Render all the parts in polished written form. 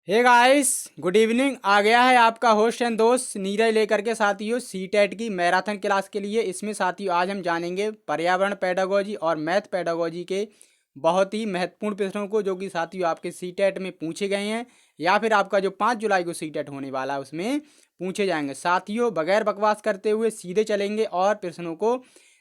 हे guys, good evening. आ गया है आपका होस्ट एंड दोस्त नीरज लेकर के साथियों सीटेट की मैराथन क्लास के लिए। इसमें साथियों आज हम जानेंगे पर्यावरण पेडागोजी और मैथ पेडागोजी के बहुत ही महत्वपूर्ण प्रश्नों को, जो कि साथियों आपके सीटेट में पूछे गए हैं या फिर आपका जो 5 जुलाई को सीटेट होने वाला है उसमें पूछे जाएंगे। साथियों बगैर बकवास करते हुए सीधे चलेंगे और प्रश्नों को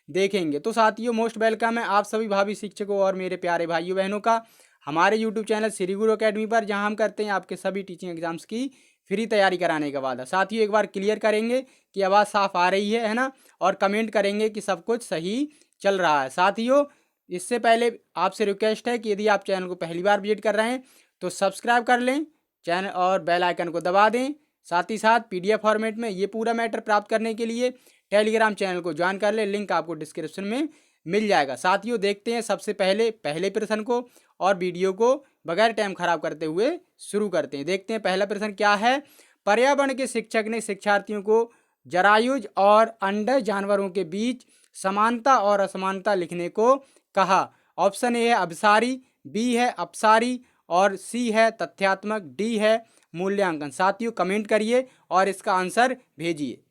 देखेंगे। तो साथियों मोस्ट वेलकम है आप सभी भावी शिक्षकों और मेरे प्यारे भाइयों बहनों का हमारे यूट्यूब चैनल श्री गुरु अकेडमी पर, जहां हम करते हैं आपके सभी टीचिंग एग्जाम्स की फ्री तैयारी कराने का वादा। साथियों एक बार क्लियर करेंगे कि आवाज़ साफ आ रही है ना, और कमेंट करेंगे कि सब कुछ सही चल रहा है। साथियों इससे पहले आपसे रिक्वेस्ट है कि यदि आप चैनल को पहली बार विजिट कर रहे हैं तो सब्सक्राइब कर लें चैनल और बेल आइकन को दबा दें। साथ ही साथ पीडीएफ फॉर्मेट में ये पूरा मैटर प्राप्त करने के लिए टेलीग्राम चैनल को ज्वाइन कर लें, लिंक आपको डिस्क्रिप्शन में मिल जाएगा। साथियों देखते हैं सबसे पहले प्रश्न को और वीडियो को बगैर टाइम खराब करते हुए शुरू करते हैं। देखते हैं पहला प्रश्न क्या है। पर्यावरण के शिक्षक ने शिक्षार्थियों को जरायुज और अंडर जानवरों के बीच समानता और असमानता लिखने को कहा। ऑप्शन ए है अभिसारी, बी है अपसारी और सी है तथ्यात्मक, डी है मूल्यांकन। साथियों कमेंट करिए और इसका आंसर भेजिए।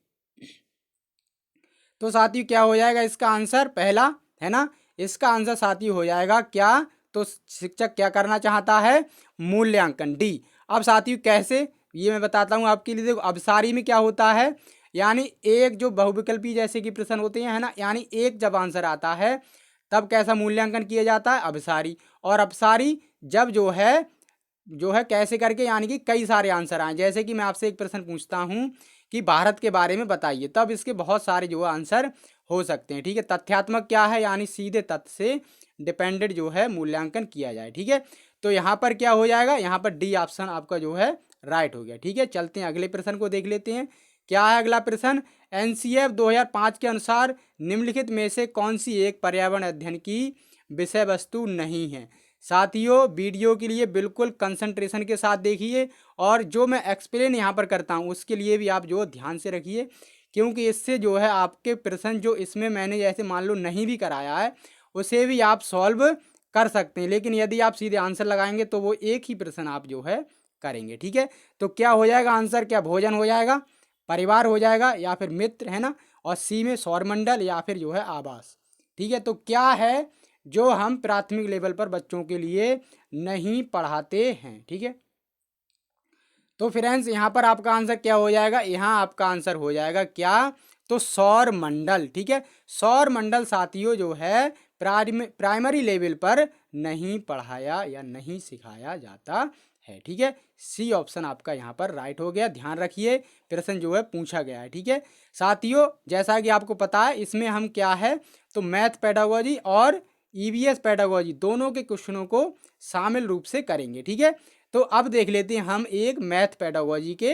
तो साथियों क्या हो जाएगा इसका आंसर, पहला है ना, इसका आंसर साथियों हो जाएगा क्या, तो शिक्षक क्या करना चाहता है, मूल्यांकन, डी। अब साथियों कैसे, ये मैं बताता हूँ आपके लिए। देखो अभिसारी में क्या होता है, यानी एक जो बहुविकल्पी जैसे कि प्रश्न होते हैं है ना, यानी एक जब आंसर आता है तब कैसा मूल्यांकन किया जाता है, अभिसारी। और अपसारी जब जो है कैसे करके, यानी कि कई सारे आंसर आए। जैसे कि मैं आपसे एक प्रश्न पूछता हूँ कि भारत के बारे में बताइए, तब इसके बहुत सारे जो आंसर हो सकते हैं। ठीक है, तथ्यात्मक क्या है, यानी सीधे तथ्य से डिपेंडेंट जो है मूल्यांकन किया जाए। ठीक है, तो यहाँ पर क्या हो जाएगा, यहाँ पर डी ऑप्शन आपका जो है राइट हो गया। ठीक है, चलते हैं अगले प्रश्न को देख लेते हैं। क्या है अगला प्रश्न। एनसीएफ 2005 के अनुसार निम्नलिखित में से कौन सी एक पर्यावरण अध्ययन की विषय वस्तु नहीं है। साथियों वीडियो के लिए बिल्कुल कंसंट्रेशन के साथ देखिए, और जो मैं एक्सप्लेन यहाँ पर करता हूँ उसके लिए भी आप जो ध्यान से रखिए, क्योंकि इससे जो है आपके प्रश्न जो इसमें मैंने जैसे मान लो नहीं भी कराया है उसे भी आप सॉल्व कर सकते हैं। लेकिन यदि आप सीधे आंसर लगाएंगे तो वो एक ही प्रश्न आप जो है करेंगे। ठीक है, तो क्या हो जाएगा आंसर, क्या भोजन हो जाएगा, परिवार हो जाएगा या फिर मित्र, है ना, और सी में सौरमंडल या फिर जो है आवास। ठीक है, तो क्या है जो हम प्राथमिक लेवल पर बच्चों के लिए नहीं पढ़ाते हैं। ठीक है, तो फ्रेंड्स यहाँ पर आपका आंसर क्या हो जाएगा, यहाँ आपका आंसर हो जाएगा क्या, तो सौर मंडल। ठीक है, सौर मंडल साथियों जो है प्राइमरी लेवल पर नहीं पढ़ाया या नहीं सिखाया जाता है। ठीक है, सी ऑप्शन आपका यहाँ पर राइट हो गया। ध्यान रखिए प्रश्न जो है पूछा गया है। ठीक है साथियों, जैसा कि आपको पता है इसमें हम क्या है, तो मैथ पेडागोजी और ईवीएस पेडागोजी दोनों के क्वेश्चनों को शामिल रूप से करेंगे। ठीक है, तो अब देख लेते हैं हम एक मैथ पेडागोजी के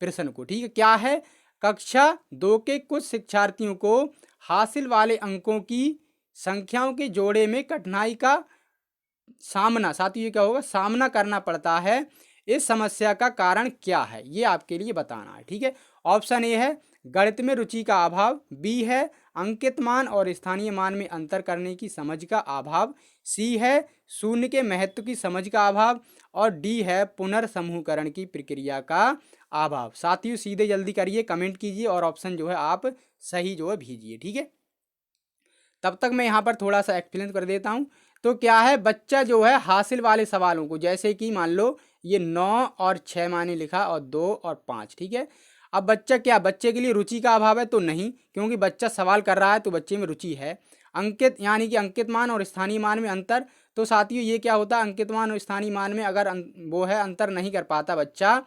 प्रश्न को। ठीक है, क्या है, कक्षा 2 के कुछ शिक्षार्थियों को हासिल वाले अंकों की संख्याओं के जोड़े में कठिनाई का सामना, साथियों ये क्या होगा, सामना करना पड़ता है। इस समस्या का कारण क्या है, ये आपके लिए बताना है। ठीक है, ऑप्शन ए है गणित में रुचि का अभाव, बी है अंकित मान और स्थानीय मान में अंतर करने की समझ का अभाव, सी है शून्य के महत्व की समझ का अभाव, और डी है पुनर्समूहकरण की प्रक्रिया का अभाव। साथियों सीधे जल्दी करिए, कमेंट कीजिए और ऑप्शन जो है आप सही जो है भेजिए। ठीक है, तब तक मैं यहाँ पर थोड़ा सा एक्सप्लेन कर देता हूँ। तो क्या है, बच्चा जो है हासिल वाले सवालों को, जैसे कि मान लो ये 9 और 6 माने लिखा और 2 और 5। ठीक है, अब बच्चा क्या, बच्चे के लिए रुचि का अभाव है तो नहीं, क्योंकि बच्चा सवाल कर रहा है तो बच्चे में रुचि है। अंकित यानी कि अंकित मान और स्थानीय मान में अंतर, तो साथियों ये क्या होता है, अंकित मान और स्थानीय मान में अगर वो है अंतर नहीं कर पाता बच्चा,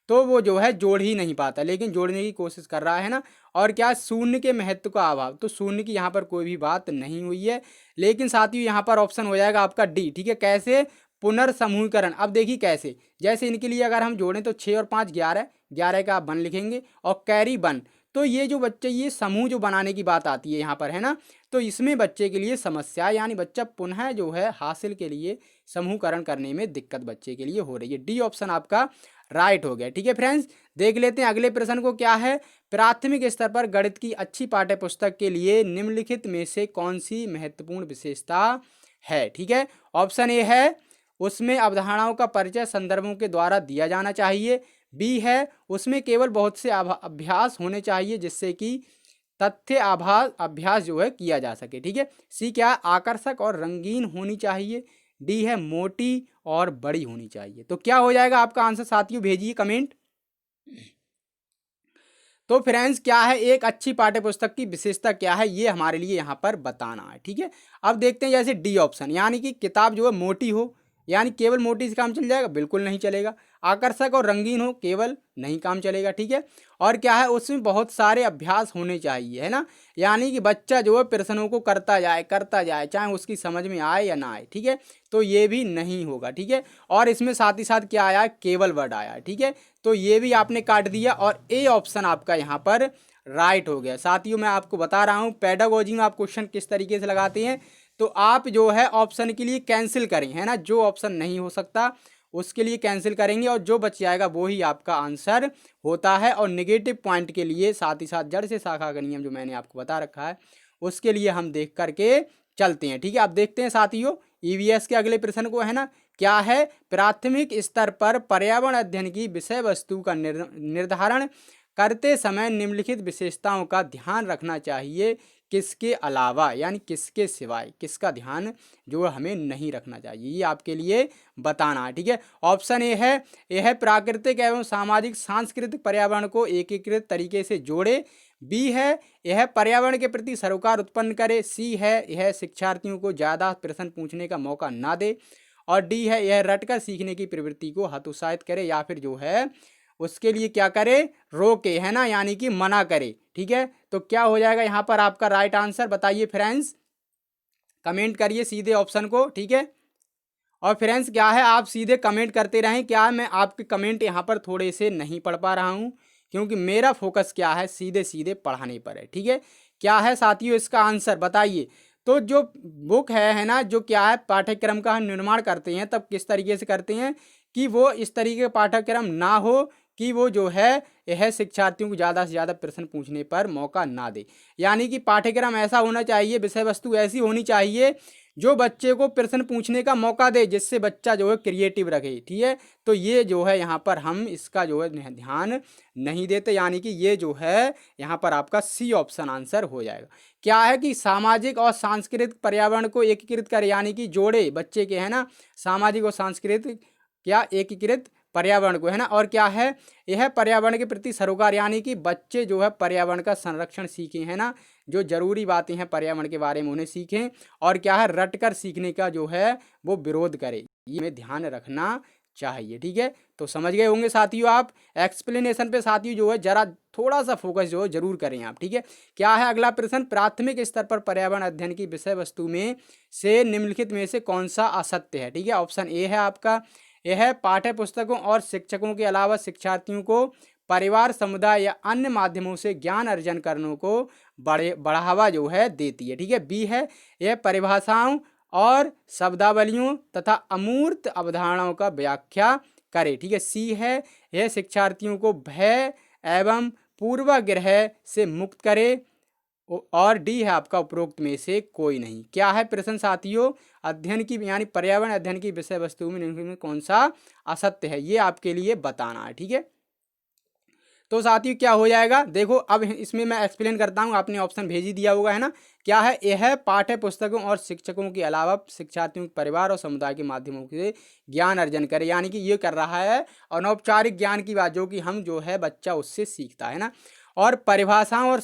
तो वो जो है जोड़ ही नहीं पाता, लेकिन जोड़ने की कोशिश कर रहा है ना। और क्या, शून्य के महत्व का अभाव, तो शून्य की यहाँ पर कोई भी बात नहीं हुई है। लेकिन साथियों यहाँ पर ऑप्शन हो जाएगा आपका डी। ठीक है, कैसे, पुनर्समूहीकरण। अब देखिए कैसे, जैसे इनके लिए अगर हम जोड़ें तो 6 और 5 11, 11 का आप 1 लिखेंगे और कैरी 1, तो ये जो बच्चे ये समूह जो बनाने की बात आती है यहाँ पर है ना, तो इसमें बच्चे के लिए समस्या, यानी बच्चा पुनः जो है हासिल के लिए समूहकरण करने में दिक्कत बच्चे के लिए हो रही है। डी ऑप्शन आपका राइट हो गया। ठीक है फ्रेंड्स, देख लेते हैं अगले प्रश्न को। क्या है, प्राथमिक स्तर पर गणित की अच्छी पाठ्य पुस्तक के लिए निम्नलिखित में से कौन सी महत्वपूर्ण विशेषता है। ठीक है, ऑप्शन ए है उसमें अवधारणाओं का परिचय संदर्भों के द्वारा दिया जाना चाहिए। बी है उसमें केवल बहुत से अभ्यास होने चाहिए जिससे कि तथ्य अभ्यास जो है किया जा सके। ठीक है। सी क्या है, आकर्षक और रंगीन होनी चाहिए। डी है मोटी और बड़ी होनी चाहिए। तो क्या हो जाएगा आपका आंसर साथियों, भेजिए कमेंट। तो फ्रेंड्स क्या है, एक अच्छी पाठ्य पुस्तक की विशेषता क्या है, ये हमारे लिए यहाँ पर बताना है। ठीक है। अब देखते हैं जैसे डी ऑप्शन, यानी कि किताब जो है मोटी हो, यानी केवल मोटी से काम चल जाएगा, बिल्कुल नहीं चलेगा। आकर्षक और रंगीन हो, केवल नहीं काम चलेगा। ठीक है। और क्या है, उसमें बहुत सारे अभ्यास होने चाहिए, है ना, यानी कि बच्चा जो है प्रश्नों को करता जाए चाहे उसकी समझ में आए या ना आए। ठीक है। तो ये भी नहीं होगा। ठीक है। और इसमें साथ ही साथ क्या आया है, केवल वर्ड आया है। ठीक है। तो ये भी आपने काट दिया और ए ऑप्शन आपका यहाँ पर राइट हो गया। साथियों मैं आपको बता रहा हूँ पेडागोजी में आप क्वेश्चन किस तरीके से लगाते हैं। तो आप जो है ऑप्शन के लिए कैंसिल करें, है ना, जो ऑप्शन नहीं हो सकता उसके लिए कैंसिल करेंगे और जो बच जाएगा वो ही आपका आंसर होता है। और नेगेटिव पॉइंट के लिए साथ ही साथ जड़ से शाखा का नियम जो मैंने आपको बता रखा है उसके लिए हम देख करके चलते हैं। ठीक है। अब देखते हैं साथियों ईवीएस के अगले प्रश्न को, है ना, क्या है, प्राथमिक स्तर पर पर्यावरण अध्ययन की विषय वस्तु का निर्धारण करते समय निम्नलिखित विशेषताओं का ध्यान रखना चाहिए, किसके अलावा यानी किसके सिवाय, किसका ध्यान जो हमें नहीं रखना चाहिए, ये आपके लिए बताना है। ठीक है। ऑप्शन ए है, यह प्राकृतिक एवं सामाजिक सांस्कृतिक पर्यावरण को एकीकृत तरीके से जोड़े। बी है, यह पर्यावरण के प्रति सरोकार उत्पन्न करे। सी है, यह शिक्षार्थियों को ज़्यादा प्रश्न पूछने का मौका ना दे। और डी है, यह रटकर सीखने की प्रवृत्ति को हतोत्साहित करे या फिर जो है उसके लिए क्या करे, रोके, है ना, यानी कि मना करे। ठीक है। तो क्या हो जाएगा यहाँ पर आपका राइट आंसर, बताइए फ्रेंड्स, कमेंट करिए सीधे ऑप्शन को। ठीक है। और फ्रेंड्स क्या है, आप सीधे कमेंट करते रहें। क्या मैं आपके कमेंट यहाँ पर थोड़े से नहीं पढ़ पा रहा हूँ क्योंकि मेरा फोकस क्या है, सीधे सीधे पढ़ाने पर है। ठीक है। क्या है साथियों इसका आंसर बताइए। तो जो बुक है ना, जो क्या है पाठ्यक्रम का हम निर्माण करते हैं तब किस तरीके से करते हैं कि वो इस तरीके का पाठ्यक्रम ना हो कि वो जो है यह शिक्षार्थियों को ज़्यादा से ज़्यादा प्रश्न पूछने पर मौका ना दे। यानी कि पाठ्यक्रम ऐसा होना चाहिए, विषय वस्तु ऐसी होनी चाहिए जो बच्चे को प्रश्न पूछने का मौका दे, जिससे बच्चा जो है क्रिएटिव रखे। ठीक है। तो ये जो है यहाँ पर हम इसका जो है ध्यान नहीं देते, यानी कि ये जो है यहाँ पर आपका सी ऑप्शन आंसर हो जाएगा। क्या है कि सामाजिक और सांस्कृतिक पर्यावरण को एकीकृत करे, यानी कि जोड़े बच्चे के, है ना, सामाजिक और सांस्कृतिक क्या एकीकृत पर्यावरण को, है ना। और क्या है, यह पर्यावरण के प्रति सरोकार, यानी कि बच्चे जो है पर्यावरण का संरक्षण सीखें, है ना, जो जरूरी बातें हैं पर्यावरण के बारे में उन्हें सीखें। और क्या है, रटकर सीखने का जो है वो विरोध करे, ये हमें ध्यान रखना चाहिए। ठीक है। तो समझ गए होंगे साथियों आप। एक्सप्लेनेशन पे साथियों जो है जरा थोड़ा सा फोकस जो है जरूर करें आप। ठीक है। क्या है अगला प्रश्न, प्राथमिक स्तर पर पर्यावरण अध्ययन की विषय वस्तु में से निम्नलिखित में से कौन सा असत्य है। ठीक है। ऑप्शन ए है आपका, यह पाठ्य पुस्तकों और शिक्षकों के अलावा शिक्षार्थियों को परिवार, समुदाय या अन्य माध्यमों से ज्ञान अर्जन करने को बढ़ावा जो है देती है। ठीक है। बी है, यह परिभाषाओं और शब्दावलियों तथा अमूर्त अवधारणाओं का व्याख्या करे। ठीक है। सी है, यह शिक्षार्थियों को भय एवं पूर्वाग्रह से मुक्त करे। और डी है आपका उपरोक्त में से कोई नहीं। क्या है प्रश्न साथियों, अध्ययन की यानी पर्यावरण अध्ययन की विषय वस्तु में कौन सा असत्य है, ये आपके लिए बताना है। ठीक है। तो साथियों क्या हो जाएगा, देखो अब इसमें मैं एक्सप्लेन करता हूँ, आपने ऑप्शन भेज ही दिया होगा, है ना। क्या है, यह पाठ्य पुस्तकों और शिक्षकों के अलावा शिक्षार्थियों के परिवार और समुदाय के माध्यमों से ज्ञान अर्जन करे, यानी कि ये कर रहा है अनौपचारिक ज्ञान की बात, जो कि हम जो है बच्चा उससे सीखता है ना। और परिभाषाओं और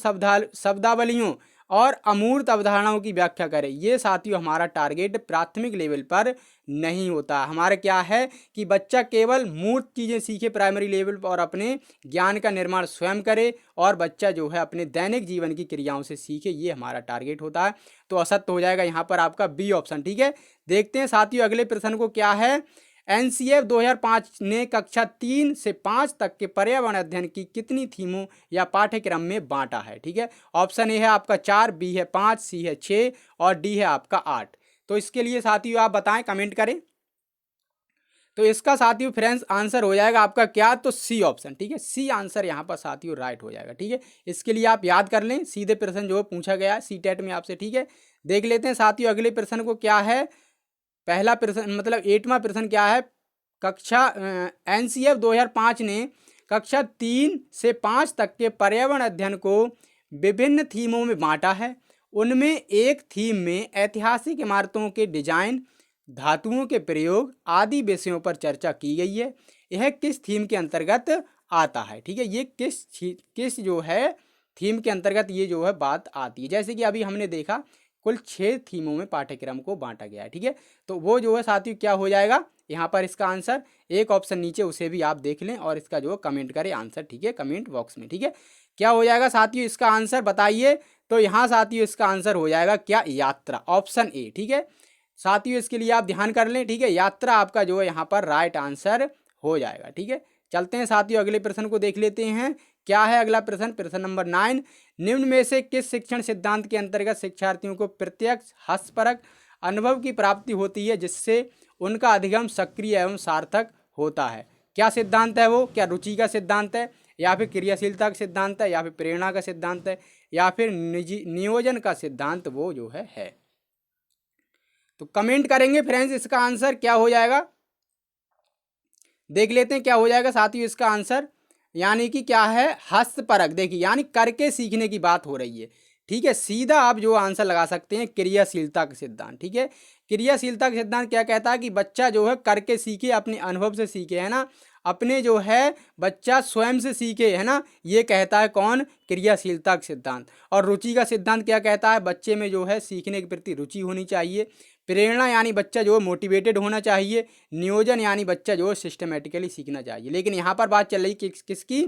शब्दावलियों और अमूर्त अवधारणाओं की व्याख्या करें। ये साथियों हमारा टारगेट प्राथमिक लेवल पर नहीं होता। हमारा क्या है कि बच्चा केवल मूर्त चीज़ें सीखे प्राइमरी लेवल पर और अपने ज्ञान का निर्माण स्वयं करे और बच्चा जो है अपने दैनिक जीवन की क्रियाओं से सीखे, ये हमारा टारगेट होता है। तो असत्य हो जाएगा यहाँ पर आपका बी ऑप्शन। ठीक है। देखते हैं साथियों अगले प्रश्न को। क्या है, एनसीएफ 2005 ने कक्षा 3 से 5 तक के पर्यावरण अध्ययन की कितनी थीमों या पाठ्यक्रम में बांटा है। ठीक है। ऑप्शन ए है आपका 4, बी है 5, सी है 6 और डी है आपका 8। तो इसके लिए साथियों आप बताएं, कमेंट करें। तो इसका साथियों फ्रेंड्स आंसर हो जाएगा आपका क्या, तो सी ऑप्शन। ठीक है। सी आंसर यहाँ पर साथियों राइट हो जाएगा। ठीक है। इसके लिए आप याद कर लें, सीधे प्रश्न जो है पूछा गया है सी टेट में आपसे। ठीक है। देख लेते हैं साथियों अगले प्रश्न को। क्या है, पहला प्रश्न मतलब 8वां प्रश्न क्या है, कक्षा NCF 2005 ने कक्षा 3 से 5 तक के पर्यावरण अध्ययन को विभिन्न थीमों में बांटा है। उनमें एक थीम में ऐतिहासिक इमारतों के डिजाइन, धातुओं के प्रयोग आदि विषयों पर चर्चा की गई है। यह किस थीम के अंतर्गत आता है? ठीक है, ये किस जो है थीम के अंतर्गत ये जो है बात आती है। जैसे कि अभी हमने देखा कुल 6 थीमों में पाठ्यक्रम को बांटा गया है। ठीक है, तो वो जो है साथियों क्या हो जाएगा यहाँ पर इसका आंसर, एक ऑप्शन नीचे उसे भी आप देख लें और इसका जो कमेंट करें आंसर। ठीक है, कमेंट बॉक्स में। ठीक है, क्या हो जाएगा साथियों इसका आंसर बताइए। तो यहाँ साथियों इसका आंसर हो जाएगा क्या, यात्रा, ऑप्शन ए। ठीक है साथियों, इसके लिए आप ध्यान कर लें। ठीक है, यात्रा आपका जो है यहाँ पर राइट आंसर हो जाएगा। ठीक है, चलते हैं साथियों अगले प्रश्न को देख लेते हैं। क्या है अगला प्रश्न, प्रश्न नंबर 9, निम्न में से किस शिक्षण सिद्धांत के अंतर्गत शिक्षार्थियों को प्रत्यक्ष हस्तपरक अनुभव की प्राप्ति होती है जिससे उनका अधिगम सक्रिय एवं सार्थक होता है? क्या सिद्धांत है वो? क्या रुचि का सिद्धांत है, या फिर क्रियाशीलता का सिद्धांत है, या फिर प्रेरणा का सिद्धांत है, या फिर नियोजन का सिद्धांत वो जो है। तो कमेंट करेंगे फ्रेंड्स, इसका आंसर क्या हो जाएगा देख लेते हैं। क्या हो जाएगा साथियों इसका आंसर, यानी कि क्या है, हस्तपरक। देखिए यानी करके सीखने की बात हो रही है। ठीक है, सीधा आप जो आंसर लगा सकते हैं क्रियाशीलता का सिद्धांत। ठीक है, क्रियाशीलता का सिद्धांत क्या कहता है कि बच्चा जो है करके सीखे, अपने अनुभव से सीखे, है ना, अपने जो है बच्चा स्वयं से सीखे, है ना, ये कहता है कौन, क्रियाशीलता का सिद्धांत। और रुचि का सिद्धांत क्या कहता है, बच्चे में जो है सीखने के प्रति रुचि होनी चाहिए। प्रेरणा यानी बच्चा जो है मोटिवेटेड होना चाहिए। नियोजन यानी बच्चा जो है सिस्टमेटिकली सीखना चाहिए। लेकिन यहाँ पर बात चल रही किसकी,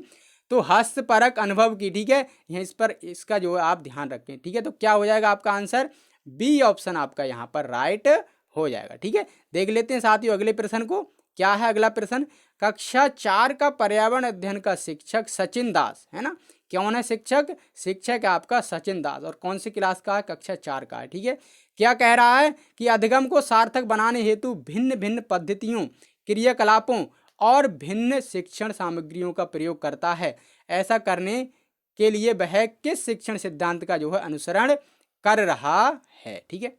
तो हस्तपरक अनुभव की। ठीक है, यहाँ इस पर इसका जो है आप ध्यान रखें। ठीक है, तो क्या हो जाएगा आपका आंसर, बी ऑप्शन आपका यहाँ पर राइट हो जाएगा। ठीक है, देख लेते हैं साथियों अगले प्रश्न को। क्या है अगला प्रश्न, कक्षा 4 का पर्यावरण अध्ययन का शिक्षक सचिन दास, है ना, कौन है शिक्षक, शिक्षक आपका सचिन दास, और कौन सी क्लास का है, कक्षा 4 का है। ठीक है, क्या कह रहा है कि अधिगम को सार्थक बनाने हेतु भिन्न भिन्न पद्धतियों, क्रियाकलापों और भिन्न शिक्षण सामग्रियों का प्रयोग करता है। ऐसा करने के लिए वह किस शिक्षण सिद्धांत का जो है अनुसरण कर रहा है? ठीक है,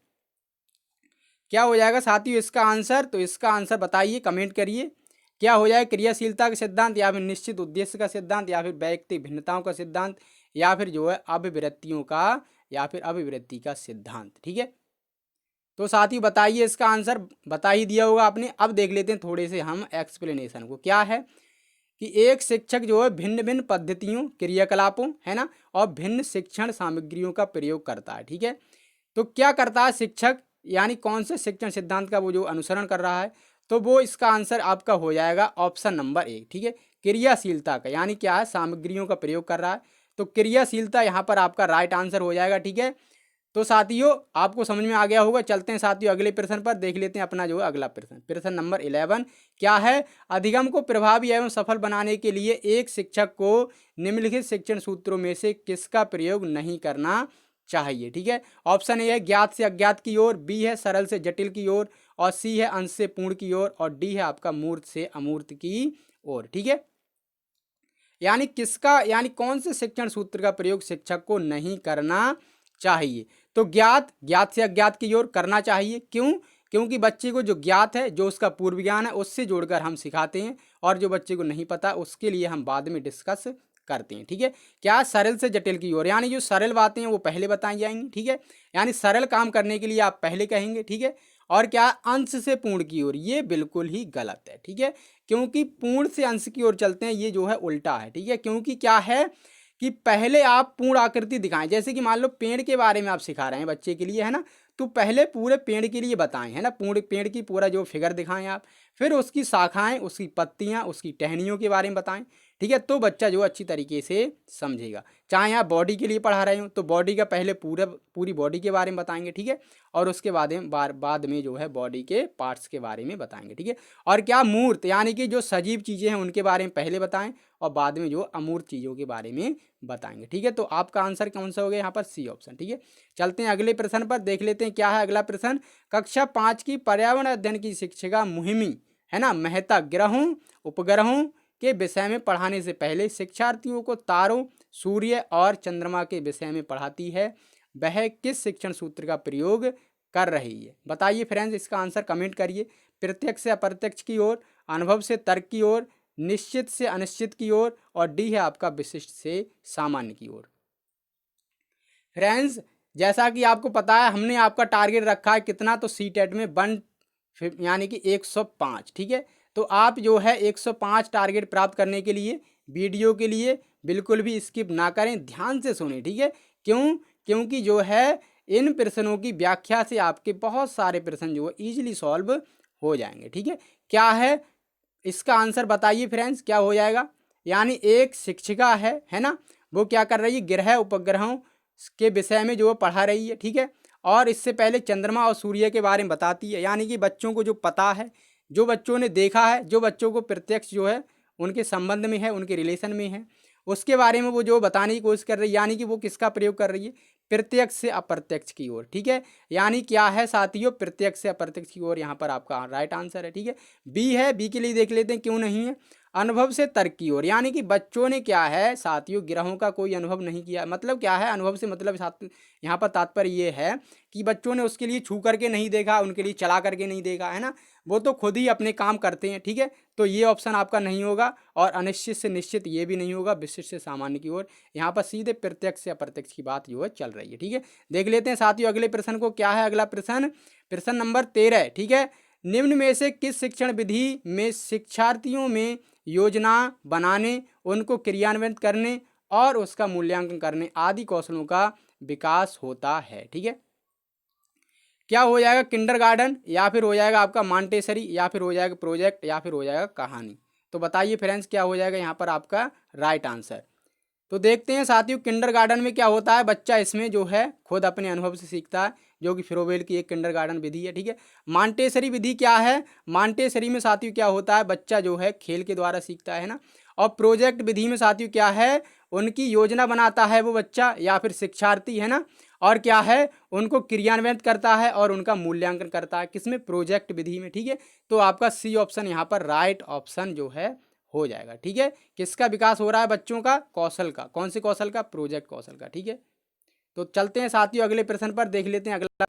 क्या हो जाएगा साथियों इसका आंसर, तो इसका आंसर बताइए, कमेंट करिए। क्या हो जाए, क्रियाशीलता का सिद्धांत, या फिर निश्चित उद्देश्य का सिद्धांत, या फिर व्यक्तिगत भिन्नताओं का सिद्धांत, या फिर जो है अभिवृत्तियों का, या फिर अभिवृत्ति का सिद्धांत? ठीक है, तो साथियों बताइए इसका आंसर, बता ही दिया होगा आपने। अब देख लेते हैं थोड़े से हम एक्सप्लेनेशन को। क्या है कि एक शिक्षक जो है भिन्न भिन्न पद्धतियों, क्रियाकलापों, है ना, और भिन्न शिक्षण सामग्रियों का प्रयोग करता है। ठीक है, तो क्या करता है शिक्षक, यानी कौन से शिक्षण सिद्धांत का वो जो अनुसरण कर रहा है, तो वो इसका आंसर आपका हो जाएगा ऑप्शन नंबर 1। ठीक है, क्रियाशीलता का, यानी क्या है, सामग्रियों का प्रयोग कर रहा है, तो क्रियाशीलता यहाँ पर आपका राइट आंसर हो जाएगा। ठीक है, तो साथियों आपको समझ में आ गया होगा। चलते हैं साथियों अगले प्रश्न पर, देख लेते हैं अपना जो है अगला प्रश्न, प्रश्न नंबर 11। क्या है, अधिगम को प्रभावी एवं सफल बनाने के लिए एक शिक्षक को निम्नलिखित शिक्षण सूत्रों में से किसका प्रयोग नहीं करना चाहिए? ठीक है, ऑप्शन ए है ज्ञात से अज्ञात की ओर, बी है सरल से जटिल की ओर, और सी है अंश से पूर्ण की ओर, और डी है आपका मूर्त से अमूर्त की ओर। ठीक है, यानी किसका, यानी कौन से शिक्षण सूत्र का प्रयोग शिक्षक को नहीं करना चाहिए? तो ज्ञात से अज्ञात की ओर करना चाहिए। क्यों? क्योंकि बच्चे को जो ज्ञात है, जो उसका पूर्व ज्ञान है, उससे जोड़कर हम सिखाते हैं, और जो बच्चे को नहीं पता उसके लिए हम बाद में डिस्कस करते हैं। ठीक है, क्या सरल से जटिल की ओर, यानी जो सरल बातें हैं वो पहले बताई जाएंगी। ठीक है, यानी सरल काम करने के लिए आप पहले कहेंगे। ठीक है, और क्या अंश से पूर्ण की ओर, ये बिल्कुल ही गलत है। ठीक है, क्योंकि पूर्ण से अंश की ओर चलते हैं, ये जो है उल्टा है। ठीक है, क्योंकि क्या है कि पहले आप पूर्ण आकृति दिखाएं। जैसे कि मान लो पेड़ के बारे में आप सिखा रहे हैं बच्चे के लिए, है ना, तो पहले पूरे पेड़ के लिए बताएं, है ना, पूरे पेड़ की पूरा जो फिगर दिखाएं आप, फिर उसकी शाखाएं, उसकी पत्तियां, उसकी टहनियों के बारे में बताएं। ठीक है, तो बच्चा जो अच्छी तरीके से समझेगा। चाहे आप बॉडी के लिए पढ़ा रहे हो तो बॉडी का पहले पूरी बॉडी के बारे में बताएंगे। ठीक है, और उसके बाद में जो है बॉडी के पार्ट्स के बारे में बताएंगे। ठीक है, और क्या मूर्त, यानी कि जो सजीव चीज़ें हैं उनके बारे में पहले बताएं, और बाद में जो अमूर्त चीज़ों के बारे में बताएंगे। ठीक है, तो आपका आंसर कौन सा हो गया यहाँ पर, सी ऑप्शन। ठीक है, चलते हैं अगले प्रश्न पर, देख लेते हैं क्या है अगला प्रश्न। कक्षा 5 की पर्यावरण अध्ययन की शिक्षिका मुहिमी, है ना, मेहता ग्रहों उपग्रहों के विषय में पढ़ाने से पहले शिक्षार्थियों को तारों, सूर्य और चंद्रमा के विषय में पढ़ाती है। वह किस शिक्षण सूत्र का प्रयोग कर रही है। बताइए फ्रेंड्स, इसका आंसर कमेंट करिए। प्रत्यक्ष से अप्रत्यक्ष की ओर, अनुभव से तर्क की ओर, निश्चित से अनिश्चित की ओर, और डी है आपका विशिष्ट से सामान्य की ओर। फ्रेंड्स, जैसा कि आपको पता है, हमने आपका टारगेट रखा है कितना, तो सीटेट में 1 यानी कि 105। ठीक है, तो आप जो है 105 टारगेट प्राप्त करने के लिए वीडियो के लिए बिल्कुल भी स्किप ना करें, ध्यान से सुने। ठीक है, क्योंकि जो है इन प्रश्नों की व्याख्या से आपके बहुत सारे प्रश्न जो है ईजिली सॉल्व हो जाएंगे। ठीक है, क्या है इसका आंसर बताइए फ्रेंड्स, क्या हो जाएगा। यानी एक शिक्षिका है ना, वो क्या कर रही है, ग्रह उपग्रहों के विषय में जो पढ़ा रही है। ठीक है, और इससे पहले चंद्रमा और सूर्य के बारे में बताती है, यानी कि बच्चों को जो पता है, जो बच्चों ने देखा है, जो बच्चों को प्रत्यक्ष जो है उनके संबंध में है, उनके रिलेशन में है, उसके बारे में वो जो बताने की कोशिश कर रही है। यानी कि वो किसका प्रयोग कर रही है, प्रत्यक्ष से अप्रत्यक्ष की ओर। ठीक है, यानी क्या है साथियों, प्रत्यक्ष से अप्रत्यक्ष की ओर यहाँ पर आपका राइट आंसर है। ठीक है, बी है, बी के लिए देख लेते हैं क्यों नहीं है। अनुभव से तर्क की ओर, यानी कि बच्चों ने क्या है साथियों, ग्रहों का कोई अनुभव नहीं किया। मतलब क्या है अनुभव से, मतलब साथ यहाँ पर तात्पर्य ये है कि बच्चों ने उसके लिए छू करके नहीं देखा, उनके लिए चला करके नहीं देखा, है ना, वो तो खुद ही अपने काम करते हैं। ठीक है, तो ये ऑप्शन आपका नहीं होगा, और अनिश्चित से निश्चित ये भी नहीं होगा, विशिष्ट से सामान्य की ओर। यहाँ पर सीधे प्रत्यक्ष से अप्रत्यक्ष की बात जो है चल रही है। ठीक है, देख लेते हैं साथियों अगले प्रश्न को। क्या है अगला प्रश्न, प्रश्न नंबर 13। ठीक है, निम्न में से किस शिक्षण विधि में शिक्षार्थियों में योजना बनाने, उनको क्रियान्वित करने और उसका मूल्यांकन करने आदि कौशलों का विकास होता है। ठीक है, क्या हो जाएगा, किंडरगार्टन, या फिर हो जाएगा आपका मॉन्टेसरी, या फिर हो जाएगा प्रोजेक्ट, या फिर हो जाएगा कहानी। तो बताइए फ्रेंड्स, क्या हो जाएगा यहाँ पर आपका राइट आंसर। तो देखते हैं साथियों, किंडरगार्टन में क्या होता है, बच्चा इसमें जो है खुद अपने अनुभव से सीखता है, जो कि फ्रोबेल की एक किंडरगार्टन विधि है। ठीक है, मॉन्टेसरी विधि क्या है, मॉन्टेसरी में साथियों क्या होता है, बच्चा जो है खेल के द्वारा सीखता है ना। और प्रोजेक्ट विधि में साथियों क्या है, उनकी योजना बनाता है वो बच्चा या फिर शिक्षार्थी, है ना, और क्या है उनको क्रियान्वित करता है और उनका मूल्यांकन करता है, किसमें, प्रोजेक्ट विधि में। ठीक है, तो आपका सी ऑप्शन यहाँ पर राइट ऑप्शन जो है हो जाएगा। ठीक है, किसका विकास हो रहा है, बच्चों का कौशल का, कौन से कौशल का, प्रोजेक्ट कौशल का। ठीक है, तो चलते हैं साथियों अगले प्रश्न पर, देख लेते हैं अगला।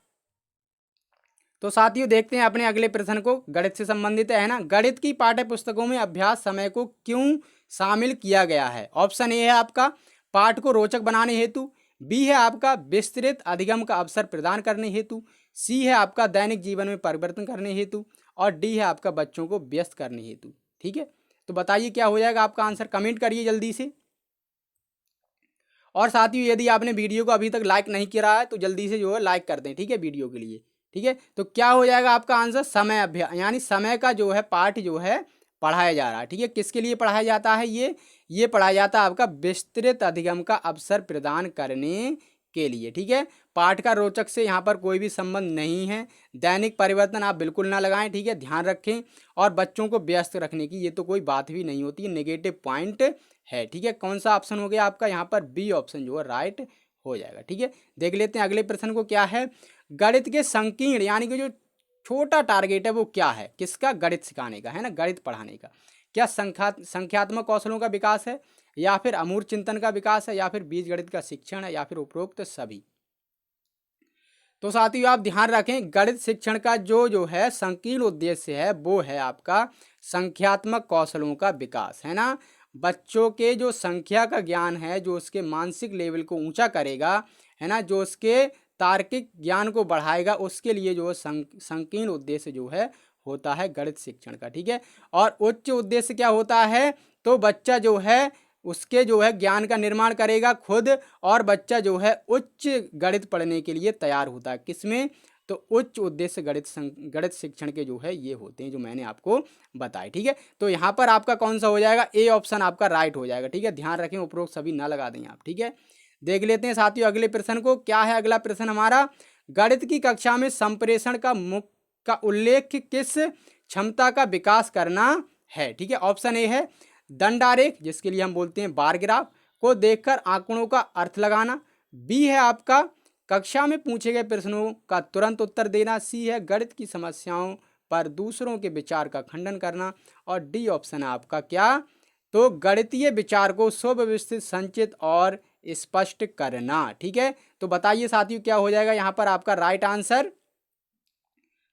तो साथियों देखते हैं अपने अगले प्रश्न को, गणित से संबंधित है ना। गणित की पाठ्य पुस्तकों में अभ्यास समय को क्यों शामिल किया गया है। ऑप्शन ए है आपका पाठ को रोचक बनाने हेतु, बी है आपका विस्तृत अधिगम का अवसर प्रदान करने हेतु, सी है आपका दैनिक जीवन में परिवर्तन करने हेतु, और डी है आपका बच्चों को व्यस्त करने हेतु। ठीक है, तो बताइए क्या हो जाएगा आपका आंसर, कमेंट करिए जल्दी से। और साथियों यदि आपने वीडियो को अभी तक लाइक नहीं किया है तो जल्दी से जो है लाइक कर दें। ठीक है, वीडियो के लिए। ठीक है, तो क्या हो जाएगा आपका आंसर, समय अभ्यास, यानी समय का जो है पाठ जो है पढ़ाया जा रहा है। ठीक है, किसके लिए पढ़ाया जाता है, ये पढ़ाया जाता है आपका विस्तृत अधिगम का अवसर प्रदान करने के लिए। ठीक है, पाठ का रोचक से यहाँ पर कोई भी संबंध नहीं है, दैनिक परिवर्तन आप बिल्कुल ना लगाएं। ठीक है, ध्यान रखें, और बच्चों को व्यस्त रखने की ये तो कोई बात भी नहीं होती है, नेगेटिव पॉइंट है। ठीक है, कौन सा ऑप्शन हो गया आपका यहाँ पर, बी ऑप्शन जो है राइट हो जाएगा। ठीक है, देख लेते हैं अगले प्रश्न को। क्या है, गणित के संकीर्ण यानी कि जो छोटा टारगेट है वो क्या है, किसका, गणित सिखाने का, है ना, गणित पढ़ाने का। क्या संख्यात्मक कौशलों का विकास है, या फिर अमूर्त चिंतन का विकास है, या फिर बीज गणित का शिक्षण है, या फिर उपरोक्त सभी। तो साथियों आप ध्यान रखें, गणित शिक्षण का जो है संकीर्ण उद्देश्य है वो है आपका संख्यात्मक कौशलों का विकास, है ना। बच्चों के जो संख्या का ज्ञान है, जो उसके मानसिक लेवल को ऊंचा करेगा, है ना, जो उसके तार्किक ज्ञान को बढ़ाएगा, उसके लिए जो संकीर्ण उद्देश्य जो है होता है गणित शिक्षण का। ठीक है, और उच्च उद्देश्य क्या होता है, तो बच्चा जो है उसके जो है ज्ञान का निर्माण करेगा खुद, और बच्चा जो है उच्च गणित पढ़ने के लिए तैयार होता है, किसमें, तो उच्च उद्देश्य गणित शिक्षण के जो है ये होते हैं जो मैंने आपको बताए। ठीक है, तो यहाँ पर आपका कौन सा हो जाएगा, ए ऑप्शन आपका राइट हो जाएगा। ठीक है, ध्यान रखें उपरोक्त सभी ना लगा दें आप। ठीक है, देख लेते हैं साथियों अगले प्रश्न को। क्या है अगला प्रश्न हमारा, गणित की कक्षा में संप्रेषण का उल्लेख किस क्षमता का विकास करना है। ठीक है, ऑप्शन ए है दंडारेख, जिसके लिए हम बोलते हैं बार ग्राफ, को देखकर आंकड़ों का अर्थ लगाना, बी है आपका कक्षा में पूछे गए प्रश्नों का तुरंत उत्तर देना, सी है गणित की समस्याओं पर दूसरों के विचार का खंडन करना, और डी ऑप्शन है आपका क्या, तो गणितीय विचार को सुव्यवस्थित, संचित और स्पष्ट करना। ठीक है, तो बताइए साथियों क्या हो जाएगा यहाँ पर आपका राइट आंसर।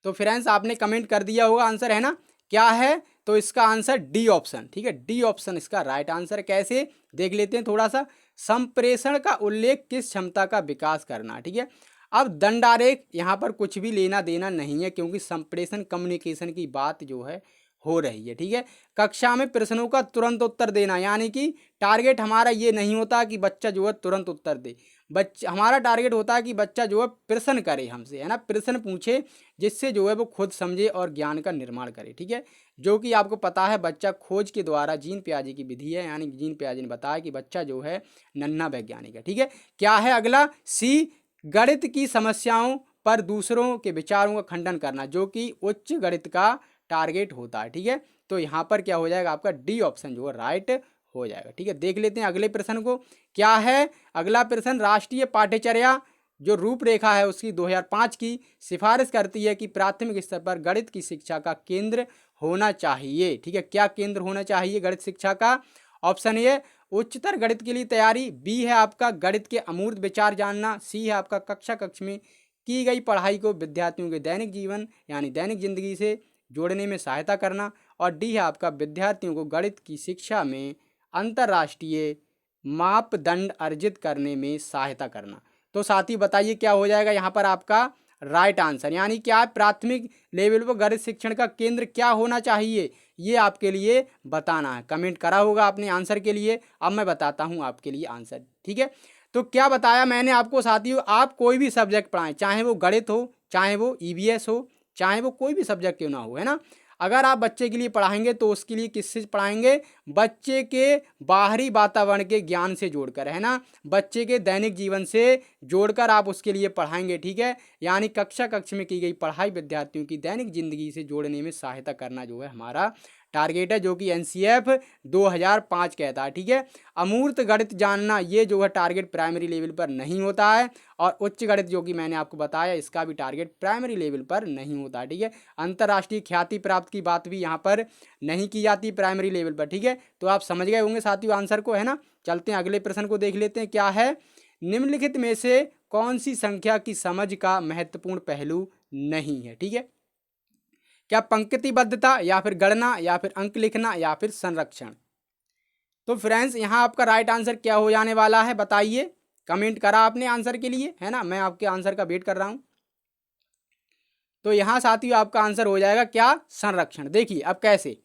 तो फ्रेंड्स आपने कमेंट कर दिया होगा आंसर, है ना, क्या है, तो इसका आंसर डी ऑप्शन, ठीक है, डी ऑप्शन इसका राइट आंसर। कैसे देख लेते हैं थोड़ा सा। संप्रेषण का उल्लेख किस क्षमता का विकास करना, ठीक है। अब दंडारेख यहाँ पर कुछ भी लेना देना नहीं है, क्योंकि संप्रेषण कम्युनिकेशन की बात जो है हो रही है, ठीक है। कक्षा में प्रश्नों का तुरंत उत्तर देना, यानी कि टारगेट हमारा ये नहीं होता कि बच्चा जो है तुरंत उत्तर दे, हमारा टारगेट होता है कि बच्चा जो है प्रश्न करे हमसे, है ना, प्रश्न पूछे, जिससे जो है वो खुद समझे और ज्ञान का निर्माण करे, ठीक है। जो कि आपको पता है बच्चा खोज के द्वारा, जीन पियाजे की विधि है, यानी जीन पियाजे ने बताया कि बच्चा जो है नन्हा वैज्ञानिक है, ठीक है। क्या है अगला, सी, गणित की समस्याओं पर दूसरों के विचारों का खंडन करना, जो कि उच्च गणित का टारगेट होता है, ठीक है। तो यहाँ पर क्या हो जाएगा आपका डी ऑप्शन जो है राइट हो जाएगा, ठीक है। देख लेते हैं अगले प्रश्न को, क्या है अगला प्रश्न। राष्ट्रीय पाठ्यचर्या जो रूपरेखा है उसकी 2005 की सिफारिश करती है कि प्राथमिक स्तर पर गणित की शिक्षा का केंद्र होना चाहिए, ठीक है। क्या केंद्र होना चाहिए गणित शिक्षा का। ऑप्शन ए उच्चतर गणित के लिए तैयारी, बी है आपका गणित के अमूर्त विचार जानना, सी है आपका कक्षा कक्ष में की गई पढ़ाई को विद्यार्थियों के दैनिक जीवन यानी दैनिक जिंदगी से जोड़ने में सहायता करना, और डी है आपका विद्यार्थियों को गणित की शिक्षा में अंतर्राष्ट्रीय मापदंड अर्जित करने में सहायता करना। तो साथी बताइए क्या हो जाएगा यहाँ पर आपका राइट आंसर, यानी क्या प्राथमिक लेवल पर गणित शिक्षण का केंद्र क्या होना चाहिए, ये आपके लिए बताना है। कमेंट करा होगा आपने आंसर के लिए, अब मैं बताता हूँ आपके लिए आंसर, ठीक है। तो क्या बताया मैंने आपको साथियों, आप कोई भी सब्जेक्ट पढ़ाएं, चाहे वो गणित हो, चाहे वो ईवीएस हो, चाहे वो कोई भी सब्जेक्ट क्यों ना हो, है ना। अगर आप बच्चे के लिए पढ़ाएंगे तो उसके लिए किससे पढ़ाएंगे, बच्चे के बाहरी वातावरण के ज्ञान से जोड़कर, है ना, बच्चे के दैनिक जीवन से जोड़कर आप उसके लिए पढ़ाएंगे, ठीक है। यानी कक्षा कक्ष में की गई पढ़ाई विद्यार्थियों की दैनिक जिंदगी से जोड़ने में सहायता करना जो है हमारा टारगेट है, जो कि एनसीएफ 2005 कहता है, ठीक है। अमूर्त गणित जानना ये जो है टारगेट प्राइमरी लेवल पर नहीं होता है, और उच्च गणित जो कि मैंने आपको बताया इसका भी टारगेट प्राइमरी लेवल पर नहीं होता है, ठीक है। अंतर्राष्ट्रीय ख्याति प्राप्त की बात भी यहाँ पर नहीं की जाती प्राइमरी लेवल पर, ठीक है। तो आप समझ गए होंगे साथियों आंसर को, है ना। चलते हैं अगले प्रश्न को देख लेते हैं, क्या है। निम्नलिखित में से कौन सी संख्या की समझ का महत्वपूर्ण पहलू नहीं है, ठीक है। क्या पंक्तिबद्धता, या फिर गणना, या फिर अंक लिखना, या फिर संरक्षण। तो फ्रेंड्स यहाँ आपका राइट आंसर क्या हो जाने वाला है बताइए, कमेंट करा आपने आंसर के लिए, है ना, मैं आपके आंसर का वेट कर रहा हूं। तो यहाँ साथियों आपका आंसर हो जाएगा क्या, संरक्षण। देखिए अब कैसे,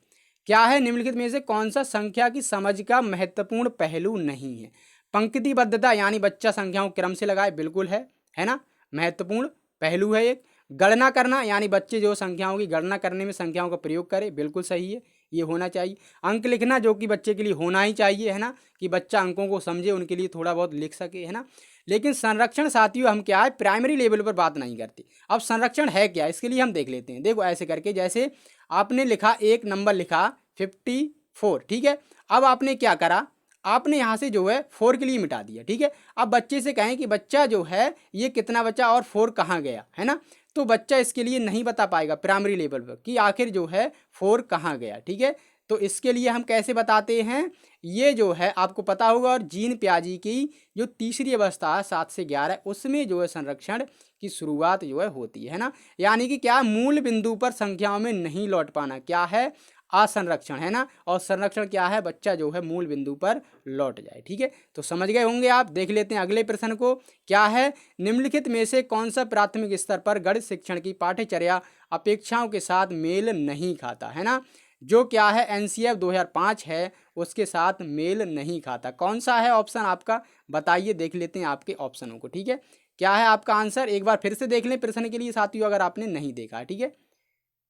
क्या है निम्नलिखित में से कौन सा संख्या की समझ का महत्वपूर्ण पहलू नहीं है। पंक्तिबद्धता यानी बच्चा संख्याओं क्रम से लगाए, बिल्कुल है ना, महत्वपूर्ण पहलू है एक। गणना करना यानी बच्चे जो संख्याओं की गणना करने में संख्याओं का प्रयोग करे, बिल्कुल सही है, ये होना चाहिए। अंक लिखना जो कि बच्चे के लिए होना ही चाहिए, है ना, कि बच्चा अंकों को समझे, उनके लिए थोड़ा बहुत लिख सके, है ना। लेकिन संरक्षण साथियों हम क्या है प्राइमरी लेवल पर बात नहीं करते। अब संरक्षण है क्या, इसके लिए हम देख लेते हैं। देखो ऐसे करके, जैसे आपने लिखा एक नंबर लिखा 54, ठीक है। अब आपने क्या करा, आपने यहाँ से जो है 4 के लिए मिटा दिया, ठीक है। अब बच्चे से कहें कि बच्चा जो है ये कितना बचा और 4 कहाँ गया, है ना, तो बच्चा इसके लिए नहीं बता पाएगा प्राइमरी लेवल पर कि आखिर जो है 4 कहाँ गया, ठीक है। तो इसके लिए हम कैसे बताते हैं, ये जो है आपको पता होगा, और जीन पियाजे की जो तीसरी अवस्था है 7 से 11 उसमें जो है संरक्षण की शुरुआत जो है होती है ना। यानी कि क्या, मूल बिंदु पर संख्याओं में नहीं लौट पाना, क्या है, असंरक्षण, है ना। और संरक्षण क्या है, बच्चा जो है मूल बिंदु पर लौट जाए, ठीक है। तो समझ गए होंगे आप। देख लेते हैं अगले प्रश्न को, क्या है निम्नलिखित में से कौन सा प्राथमिक स्तर पर गणित शिक्षण की पाठ्यचर्या अपेक्षाओं के साथ मेल नहीं खाता, है ना। जो क्या है एनसीएफ 2005 है उसके साथ मेल नहीं खाता। कौन सा है ऑप्शन आपका बताइए, देख लेते हैं आपके ऑप्शनों को, ठीक है। क्या है आपका आंसर, एक बार फिर से देख लें प्रश्न के लिए साथियों, अगर आपने नहीं देखा है, ठीक है।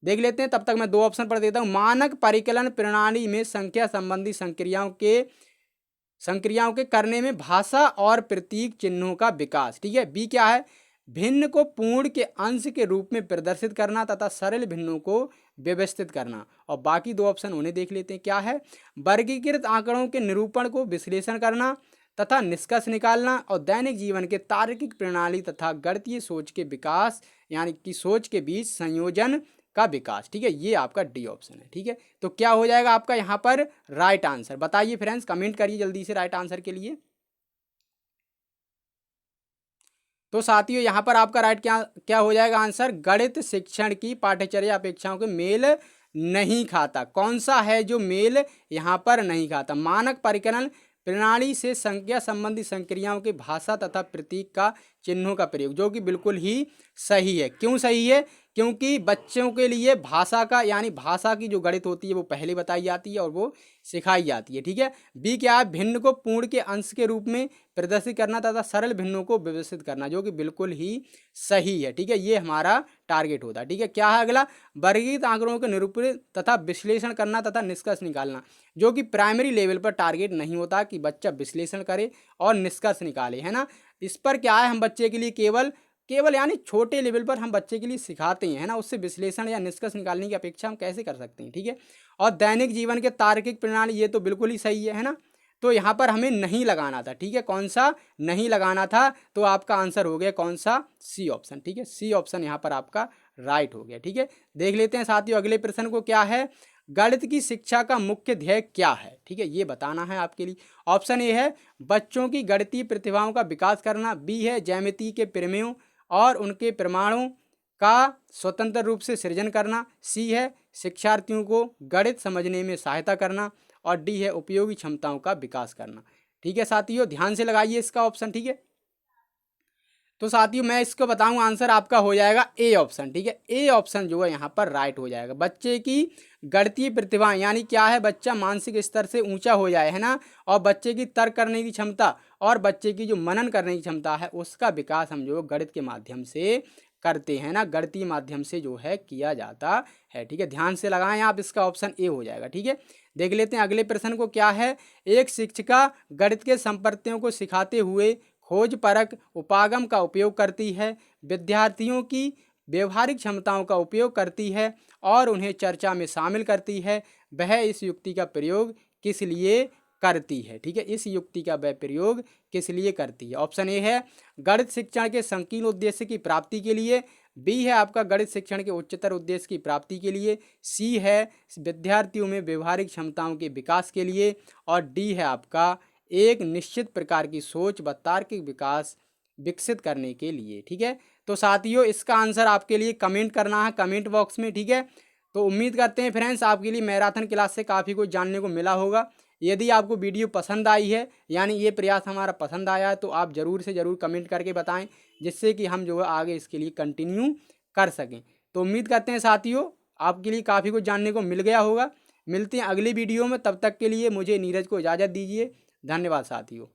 देख लेते हैं, तब तक मैं 2 ऑप्शन पढ़ देता हूं। मानक परिकलन प्रणाली में संख्या संबंधी संक्रियाओं के करने में भाषा और प्रतीक चिन्हों का विकास, ठीक है। बी क्या है, भिन्न को पूर्ण के अंश के रूप में प्रदर्शित करना तथा सरल भिन्नों को व्यवस्थित करना। और बाकी 2 ऑप्शन उन्हें देख लेते हैं, क्या है, वर्गीकृत आंकड़ों के निरूपण को विश्लेषण करना तथा निष्कर्ष निकालना, और दैनिक जीवन के तार्किक प्रणाली तथा गणितीय सोच के विकास यानी कि सोच के बीच संयोजन का विकास, ठीक है। ये आपका डी ऑप्शन है, ठीक है। तो क्या हो जाएगा आपका यहाँ पर राइट आंसर, बताइए फ्रेंड्स, कमेंट करिए जल्दी से राइट आंसर के लिए। तो साथियों यहाँ पर आपका राइट क्या क्या हो जाएगा आंसर, गणित शिक्षण की पाठ्यचर्या अपेक्षाओं के मेल नहीं खाता। कौन सा है जो मेल यहाँ पर नहीं खाता, मानक परिकलन प्रणाली से संख्या संबंधी संक्रियाओं के भाषा तथा प्रतीक का चिन्हों का प्रयोग, जो कि बिल्कुल ही सही है। क्यों सही है, क्योंकि बच्चों के लिए भाषा का यानी भाषा की जो गणित होती है वो पहले बताई जाती है और वो सिखाई जाती है। ठीक है। बी क्या है, भिन्न को पूर्ण के अंश के रूप में प्रदर्शित करना तथा सरल भिन्नों को व्यवस्थित करना, जो कि बिल्कुल ही सही है। ठीक है, ये हमारा टारगेट होता है। ठीक है, क्या है अगला, वर्गीकृत आंकड़ों के निरूपण तथा विश्लेषण करना तथा निष्कर्ष निकालना, जो कि प्राइमरी लेवल पर टारगेट नहीं होता कि बच्चा विश्लेषण करे और निष्कर्ष निकाले, है ना। इस पर क्या है, हम बच्चे के लिए केवल यानी छोटे लेवल पर हम बच्चे के लिए सिखाते हैं, है ना। उससे विश्लेषण या निष्कर्ष निकालने की अपेक्षा हम कैसे कर सकते हैं। ठीक है, और दैनिक जीवन के तार्किक प्रणाली, ये तो बिल्कुल ही सही है ना। तो यहाँ पर हमें नहीं लगाना था। ठीक है, कौन सा नहीं लगाना था, तो आपका आंसर हो गया कौन सा, सी ऑप्शन। ठीक है, सी ऑप्शन यहाँ पर आपका राइट हो गया। ठीक है, देख लेते हैं साथियों अगले प्रश्न को, क्या है, गणित की शिक्षा का मुख्य ध्येय क्या है। ठीक है, ये बताना है आपके लिए। ऑप्शन ए है बच्चों की गणितीय प्रतिभाओं का विकास करना, बी है ज्यामिति के प्रमेयों और उनके प्रमाणों का स्वतंत्र रूप से सृजन करना, सी है शिक्षार्थियों को गणित समझने में सहायता करना, और डी है उपयोगी क्षमताओं का विकास करना। ठीक है साथियों, ध्यान से लगाइए इसका ऑप्शन। ठीक है, तो साथियों मैं इसको बताऊं, आंसर आपका हो जाएगा ए ऑप्शन। ठीक है, ए ऑप्शन जो है यहाँ पर राइट हो जाएगा। बच्चे की गणितीय प्रतिभा यानी क्या है, बच्चा मानसिक स्तर से ऊंचा हो जाए, है ना, और बच्चे की तर्क करने की क्षमता और बच्चे की जो मनन करने की क्षमता है उसका विकास हम जो गणित के माध्यम से करते हैं ना, गणितीय माध्यम से जो है किया जाता है। ठीक है, ध्यान से लगाएं आप, इसका ऑप्शन ए हो जाएगा। ठीक है, देख लेते हैं अगले प्रश्न को, क्या है, एक शिक्षिका गणित के संप्रत्ययों को सिखाते हुए खोज परक उपागम का उपयोग करती है, विद्यार्थियों की व्यवहारिक क्षमताओं का उपयोग करती है और उन्हें चर्चा में शामिल करती है। वह इस युक्ति का प्रयोग किस लिए करती है। ठीक है, इस युक्ति का वह प्रयोग किस लिए करती है। ऑप्शन ए है गणित शिक्षण के संकीर्ण उद्देश्य की प्राप्ति के लिए, बी है आपका गणित शिक्षण के उच्चतर उद्देश्य की प्राप्ति के लिए, सी है विद्यार्थियों में व्यवहारिक क्षमताओं के विकास के लिए, और डी है आपका एक निश्चित प्रकार की सोच व तार्किक विकास विकसित करने के लिए। ठीक है, तो साथियों इसका आंसर आपके लिए कमेंट करना है कमेंट बॉक्स में। ठीक है, तो उम्मीद करते हैं फ्रेंड्स आपके लिए मैराथन क्लास से काफ़ी कुछ जानने को मिला होगा। यदि आपको वीडियो पसंद आई है यानी ये प्रयास हमारा पसंद आया है, तो आप ज़रूर से ज़रूर कमेंट करके बताएं, जिससे कि हम जो है आगे इसके लिए कंटिन्यू कर सकें। तो उम्मीद करते हैं साथियों आपके लिए काफ़ी कुछ जानने को मिल गया होगा। मिलते हैं अगली वीडियो में, तब तक के लिए मुझे नीरज को इजाज़त दीजिए। धन्यवाद साथियों।